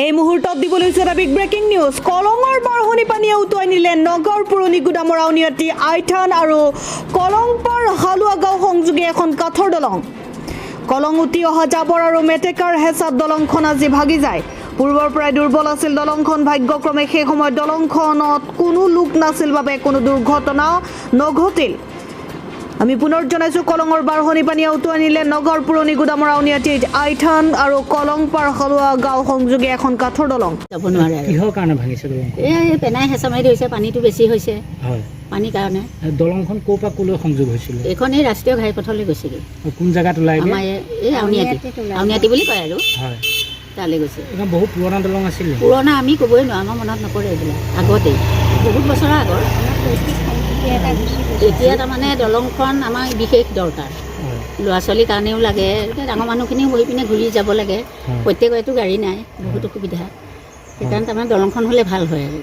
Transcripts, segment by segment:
এই মুহূৰ্তত দিবলৈ এটা বিগ ব্ৰেকিং নিউজ। কলঙৰ বাঢ়নি পানীয়ে উটুৱাই নিলে নগৰ পুৰণি গুদামৰ আউনীআটী আইথান আৰু কলংপাৰ হালুৱা গাঁও সংযোগী এখন কাঠৰ দলং। কলং উটি অহা জাবৰ আৰু মেটেকাৰ হেঁচাত দলংখন আজি ভাগি যায়। পূৰ্বৰ পৰাই দুৰ্বল আছিল দলংখন। ভাগ্যক্ৰমে সেই সময়ত দলংখনত কোনো লোক নাছিল বাবে কোনো দুৰ্ঘটনা নঘটিল। আমি পুনৰ জনাইছো, কলঙৰ বাঢ়নি পানীয়ে উটুৱাই নিলে নগৰ পুৰণি গুদামৰ আউনীআটী আইথান আৰু কলংপাৰ হালুৱা গাঁও সংযোগী এখন কাঠৰ দলং। যাব নোৱাৰে। কিহৰ কাৰণে ভাঙিছে দলং? এই পেনাই হেঁচা মাৰি ধৰিছে, পানীটো বেছি হৈছে। হয়, পানীৰ কাৰণে। দলংখন ক'ৰ পৰা ক'লৈ সংযোগ হৈছিল? এইখন এই ৰাষ্ট্ৰীয় ঘাইপথলৈ গৈছেগৈ। কোন জেগাত ওলাই আমাৰ এই আউনীআটী বুলি কয় আৰু হয়, তালৈ গৈছে। এখন বহুত পুৰণা দলং আছিল। পুৰণা আমি ক'বই নোৱাৰোঁ, আমাৰ মনত নপৰে এইবিলাক। আগতেই বহুত বছৰৰ আগৰ। এতিয়া তাৰমানে দলংখন আমাৰ বিশেষ দৰকাৰ। ল'ৰা ছোৱালীৰ কাৰণেও লাগে, এতিয়া ডাঙৰ মানুহখিনিও বহি পিনে ঘূৰি যাব লাগে। প্ৰত্যেকৰেতো গাড়ী নাই, বহুত অসুবিধা। সেইকাৰণে তাৰমানে দলংখন হ'লে ভাল হয় আৰু।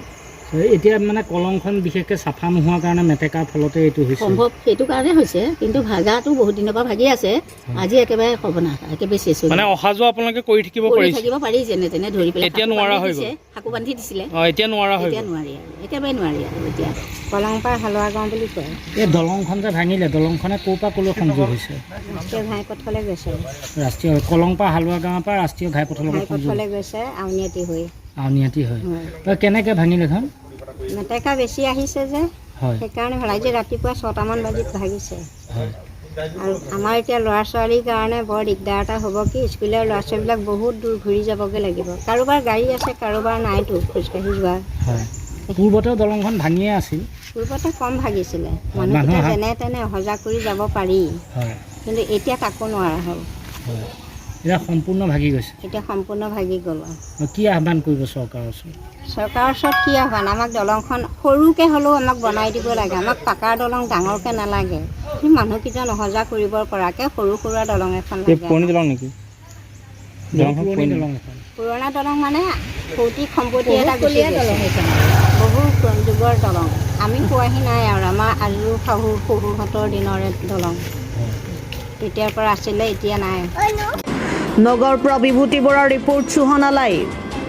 এতিয়া মানে কলংখন বিশেষকৈ চাফা নোহোৱাৰ কাৰণে মেটেকাৰ ফলতে এইটো হৈছে। সম্ভৱ সেইটো কাৰণে হৈছে, কিন্তু ভাগাটো বহুত দিনৰ পৰা ভাগি আছে। আজি একেবাৰে সৰ্বনাশ, একেবাৰে চেচ হৈ মানে অহা যোৱা আপোনালোকে কৰি থাকিব পাৰি যেনে তেনে ধৰি পেলাই। এতিয়া নোৱাৰা হৈ গ'ল, সাকু বান্ধি দিছিলে। এতিয়া নোৱাৰা হৈ এতিয়া নোৱাৰি আৰু, একেবাৰে নোৱাৰি আৰু। এতিয়া কলংপাৰ হালুৱা গাঁও বুলি কয়। এই দলংখন যে ভাঙিলে, দলংখনে ক'ৰ পৰা ক'লৈ সংযোগ হৈছে? ৰাষ্ট্ৰীয় ঘাইপথলৈ গৈছে। ৰাষ্ট্ৰীয় কলংপাৰ হালুৱা গাঁৱৰ পৰা ৰাষ্ট্ৰীয় ঘাইপথলৈ গৈছে আউনীআটী হৈ। আউনীআটী হয়। কেনেকৈ ভাঙিলে এখন? মেটেকা বেছি আহিছে যে, হয়, সেইকাৰণে ভাল। আজি ৰাতিপুৱা 6টামান বাজিত ভাগিছে। হয়। আৰু আমাৰ এতিয়া ল'ৰা ছোৱালীৰ কাৰণে বৰ দিগদাৰ এটা হ'ব কি, স্কুলীয়া ল'ৰা ছোৱালীবিলাক বহুত দূৰ ঘূৰি যাবগৈ লাগিব। কাৰোবাৰ গাড়ী আছে, কাৰোবাৰ নাইতো খোজকাঢ়ি যোৱা। হয়, পূৰ্বতেও দলংখন ভাঙিয়ে আছিল। পূৰ্বতে কম ভাগিছিলে, মানুহকেইটা যেনে তেনে অহা যোৱা কৰি যাব পাৰি। হয়, কিন্তু এতিয়া তাকো নোৱাৰা হ'ল। হয়, এতিয়া সম্পূৰ্ণ ভাগি গৈছে। এতিয়া সম্পূৰ্ণ ভাগি গ'ল। কি আহ্বান কৰিব চৰকাৰৰ ওচৰত? চৰকাৰৰ ওচৰত কি আহ্বান? আমাক দলংখন সৰুকৈ হ'লেও আমাক বনাই দিব লাগে। আমাক পাকাৰ দলং ডাঙৰকৈ নালাগে, মানুহকেইজন অহা যোৱা কৰিব পৰাকৈ সৰু সুৰা দলং এখন লাগে। পুৰণি দলং নেকি? পুৰণা দলং মানে ভৌতিক সম্পত্তি এটা গুচি গৈছে। বহু যুগৰ দলং, আমি পোৱাহি নাই আৰু। আমাৰ আজু শহুৰহঁতৰ দিনৰে দলং, তেতিয়াৰ পৰা আছিলে, এতিয়া নাই। নগৰ পৰা বিভূতি বৰাৰ ৰিপৰ্ট, সুহনা লাইভ।